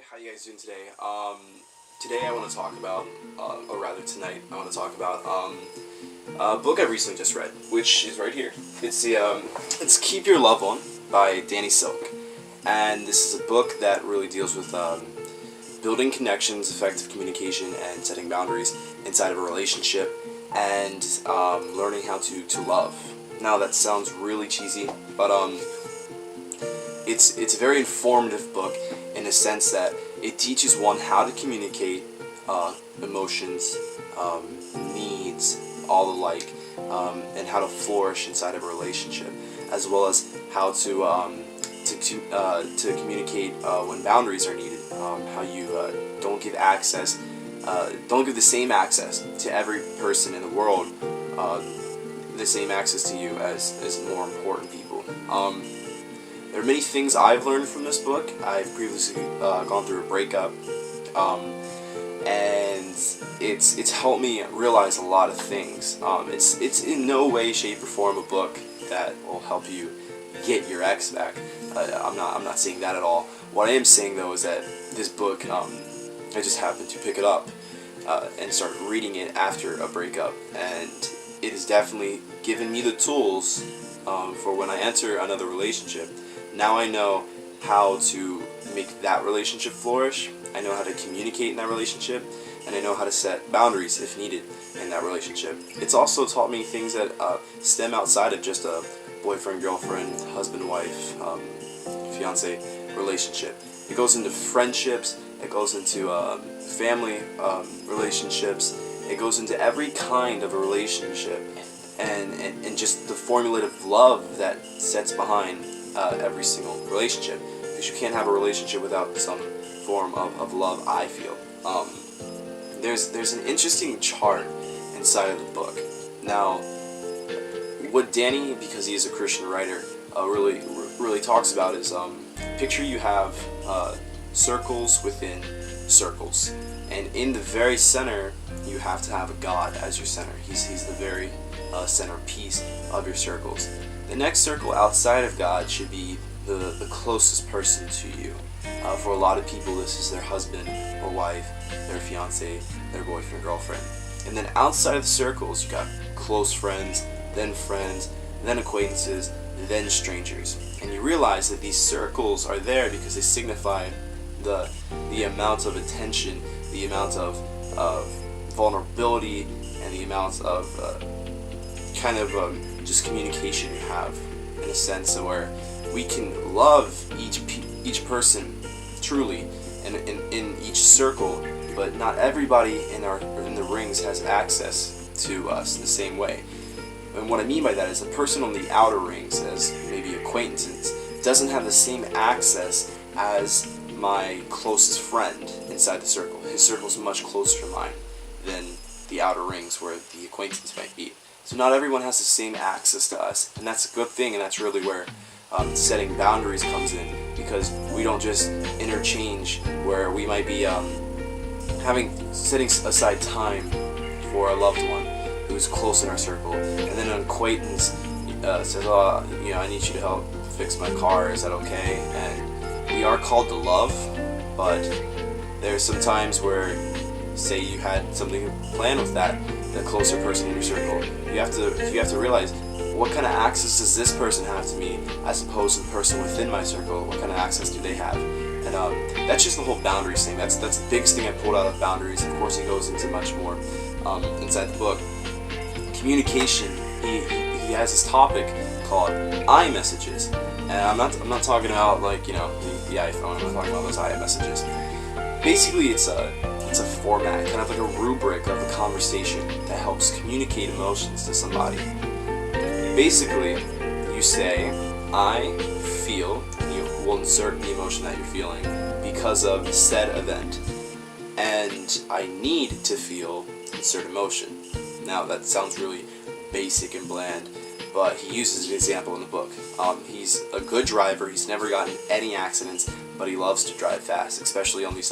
how you guys doing today? Today I want to talk about, or rather tonight, I want to talk about a book I recently just read, which is right here. It's Keep Your Love On by Danny Silk, and this is a book that really deals with building connections, effective communication, and setting boundaries inside of a relationship, and learning how to love. Now that sounds really cheesy, but it's a very informative book in the sense that it teaches one how to communicate emotions, needs, all the like, and how to flourish inside of a relationship, as well as how to communicate when boundaries are needed. How you don't give the same access to every person in the world, the same access to you as more important people. There are many things I've learned from this book. I've previously gone through a breakup, and it's helped me realize a lot of things. It's in no way, shape, or form a book that will help you get your ex back. I'm not saying that at all. What I am saying though is that this book, I just happened to pick it up and start reading it after a breakup, and it has definitely given me the tools for when I enter another relationship. Now I know how to make that relationship flourish, I know how to communicate in that relationship, and I know how to set boundaries if needed in that relationship. It's also taught me things that stem outside of just a boyfriend, girlfriend, husband, wife, fiance relationship. It goes into friendships, it goes into family relationships, it goes into every kind of a relationship, and just the formulative love that sets behind every single relationship, because you can't have a relationship without some form of love, I feel. There's an interesting chart inside of the book. Now, what Danny, because he is a Christian writer, really talks about is picture you have circles within circles, and in the very center you have to have a God as your center. He's the very centerpiece of your circles. The next circle outside of God should be the closest person to you. For a lot of people, this is their husband or wife, their fiance, their boyfriend, girlfriend. And then outside of the circles, you got close friends, then acquaintances, then strangers. And you realize that these circles are there because they signify the amount of attention, the amount of vulnerability, and the amount of just communication you have, in a sense where we can love each person truly in each circle, but not everybody in the rings has access to us the same way. And what I mean by that is the person on the outer rings, as maybe acquaintances, doesn't have the same access as my closest friend inside the circle. His circle is much closer to mine than the outer rings where the acquaintance might be. So not everyone has the same access to us, and that's a good thing, and that's really where setting boundaries comes in, because we don't just interchange where we might be setting aside time for a loved one who's close in our circle, and then an acquaintance says, "Oh, I need you to help fix my car. Is that okay?" And we are called to love, but there's some times where, say you had something planned with the closer person in your circle, you have to realize, what kind of access does this person have to me as opposed to the person within my circle? What kind of access do they have? And that's just the whole boundaries thing. That's the biggest thing I pulled out of boundaries. Of course, he goes into much more inside the book. Communication. He has this topic called iMessages, and I'm not talking about the iPhone. I'm not talking about those iMessages. Basically, it's a format, kind of like a rubric of a conversation that helps communicate emotions to somebody. Basically, you say, "I feel," and you will insert the emotion that you're feeling because of said event, and "I need to feel," insert emotion. Now that sounds really basic and bland, but he uses an example in the book. He's a good driver. He's never gotten any accidents, but he loves to drive fast, especially on these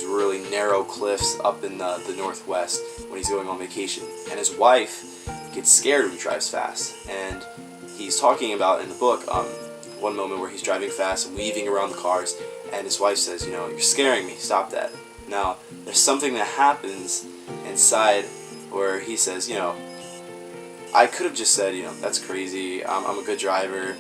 really narrow cliffs up in the Northwest when he's going on vacation. And his wife gets scared when he drives fast. And he's talking about in the book one moment where he's driving fast and weaving around the cars, and his wife says, you're scaring me, stop that. Now, there's something that happens inside where he says, I could have just said, that's crazy, I'm a good driver,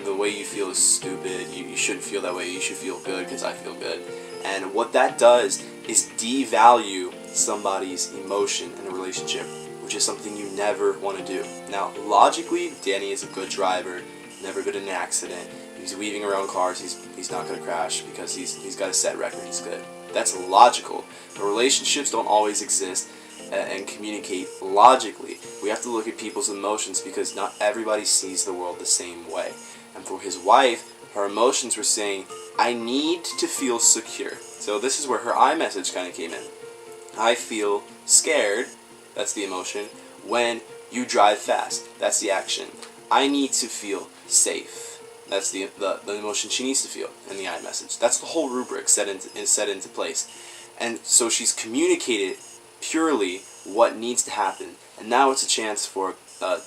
the way you feel is stupid, you shouldn't feel that way, you should feel good because I feel good. And what that does is devalue somebody's emotion in a relationship, which is something you never want to do. Now, logically, Danny is a good driver, never been in an accident, he's weaving around cars, he's not going to crash because he's got a set record, he's good. That's logical. But relationships don't always exist and communicate logically. We have to look at people's emotions because not everybody sees the world the same way. And for his wife, her emotions were saying, I need to feel secure. So this is where her I message kind of came in. I feel scared, that's the emotion, when you drive fast, that's the action. I need to feel safe, that's the emotion she needs to feel in the I message. That's the whole rubric set into place. And so she's communicated purely what needs to happen. And now it's a chance for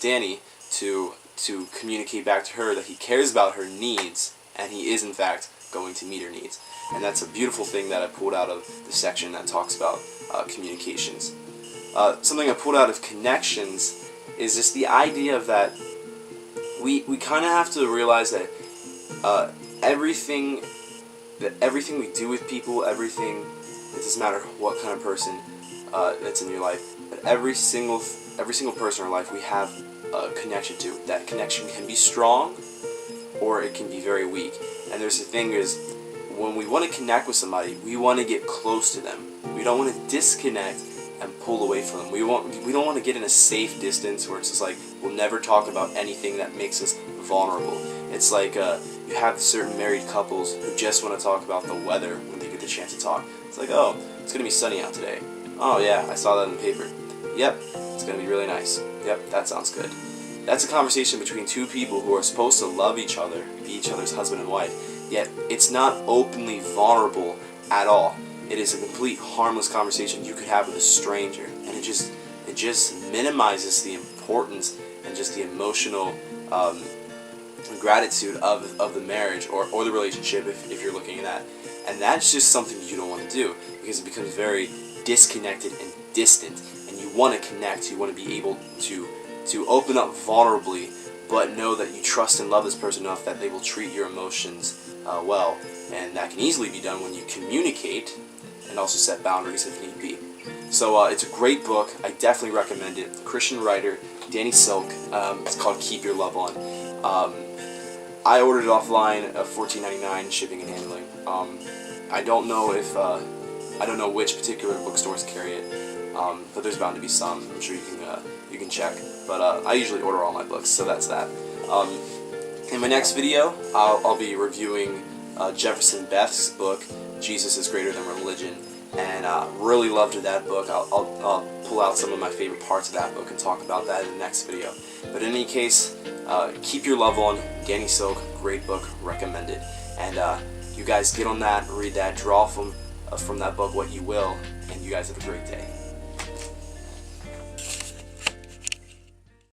Danny to communicate back to her that he cares about her needs, and he is in fact going to meet her needs. And that's a beautiful thing that I pulled out of the section that talks about communications. Something I pulled out of connections is just the idea of that we kind of have to realize that everything we do with people, it doesn't matter what kind of person that's in your life, but every single person in our life we have a connection to. That connection can be strong or it can be very weak. And there's the thing is, when we want to connect with somebody, we want to get close to them. We don't want to disconnect and pull away from them. We don't want to get in a safe distance where it's just like we'll never talk about anything that makes us vulnerable. It's like you have certain married couples who just want to talk about the weather when they get the chance to talk. It's like, oh, it's going to be sunny out today. Oh yeah, I saw that in the paper. Yep, it's going to be really nice. Yep, that sounds good. That's a conversation between two people who are supposed to love each other, be each other's husband and wife, yet it's not openly vulnerable at all. It is a complete harmless conversation you could have with a stranger, and it just minimizes the importance and just the emotional gratitude of the marriage or the relationship if you're looking at that. And that's just something you don't want to do because it becomes very disconnected and distant, and you want to connect, you want to be able to open up vulnerably, but know that you trust and love this person enough that they will treat your emotions well. And that can easily be done when you communicate and also set boundaries if need be. So it's a great book. I definitely recommend it. Christian writer, Danny Silk. It's called Keep Your Love On. I ordered it offline, $14.99 shipping and handling. I don't know which particular bookstores carry it, but there's bound to be some. I'm sure you can check. But I usually order all my books, so that's that. In my next video, I'll be reviewing Jefferson Beth's book, Jesus is Greater Than Religion, and really loved that book. I'll pull out some of my favorite parts of that book and talk about that in the next video. But in any case, Keep Your Love On, Danny Silk, great book, recommended. And you guys get on that, read that, draw from that book what you will, and you guys have a great day.